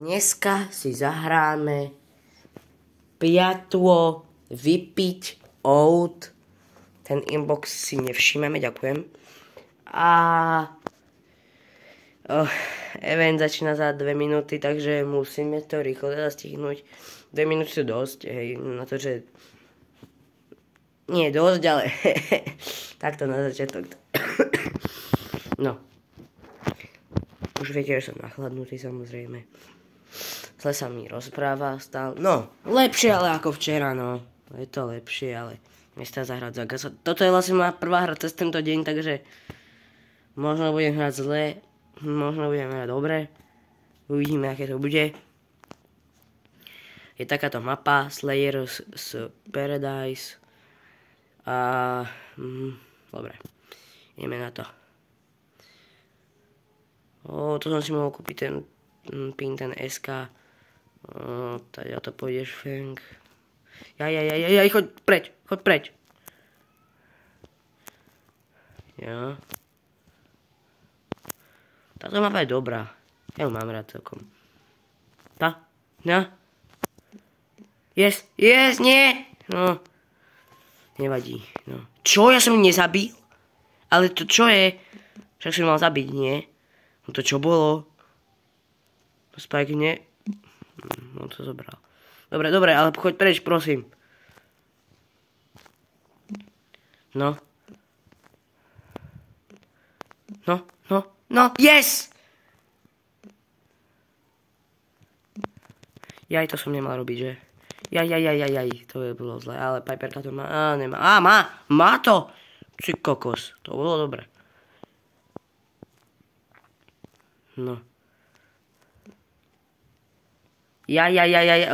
Dneska si zahráme piatlo vypiť out. Ten inbox si nevšímame, ďakujem. A event začína za 2 minúty, takže musíme to rýchlo stihnúť. 2 minúty sú dosť, hej, na to, že nie je dosť, ale takto na začiatok. No. Už viete, že som nachladnutý, samozrejme. Zle sa mi rozpráva stále. No, lepšie ale ako včera, no. Je to lepšie, ale nestá zahrať za gasa. Toto je vlastne moja prvá hra cez tento deň, takže možno budem hrať zle, možno budem hrať dobre. Uvidíme, aké to bude. Je takáto mapa, Slayers z Paradise. A dobre, ideme na to. Tu som si mohol kúpiť ten pin, ten SK. Tady to pôjdeš, Frank. Jaj, choď preč. Ja. Táto mapa je dobrá. Ja ju mám rád celkom. Yes, nie! No. Nevadí, no. Čo? Ja som ju nezabil? Ale to čo je? Však som ju mal zabiť, nie? No to čo bolo? Spike nie? No to zobral. Dobre, ale choď preč, prosím. No, yes! Jaj, to som nemal robiť, že? Jaj, to je bolo zle, ale Piperka to má, nemá. Má to! Či kokos, to bolo dobre. No. Jaj,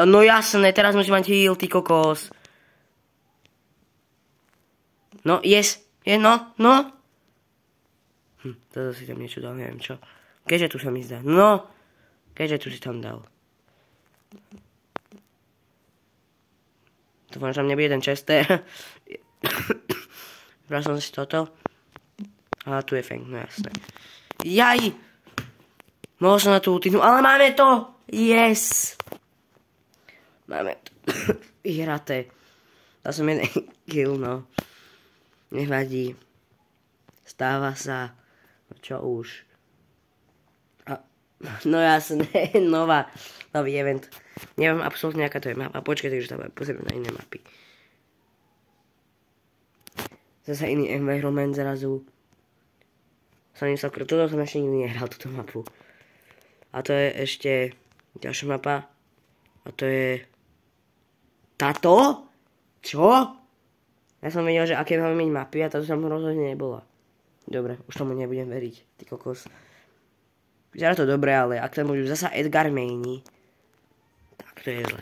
no jasné, teraz musím mať heal, ty kokos. No, yes, no. Toto si tam niečo dal, neviem čo. Keďže tu sa mi zdá, no. Keďže tu si tam dal. Dúfam, že tam nebude ten Chester. Vral som si toto. A tu je Fang, no jasné. Jaj! Mohol som na tú ultinu, ale máme to! Yes! Máme to vyhraté. Dal som jeden kill, no. Nevadí. Stáva sa. No čo už. No jasné, nový event. Neviem absolútne, aká to je mapa. Počkaj, takže tam pozrieme na iné mapy. Zase iný environment zrazu. Toto som ešte nikdy nehral, túto mapu. A to je ešte ďalšia mapa. A to je táto? Čo? Ja som vedel, že aké máme mať mapy a táto tam rozhodne nebola. Dobre, už tomu nebudem veriť, ty kokos. Vyzerá to dobre, ale ak tam budú zasa Edgar maini, tak to je zlé.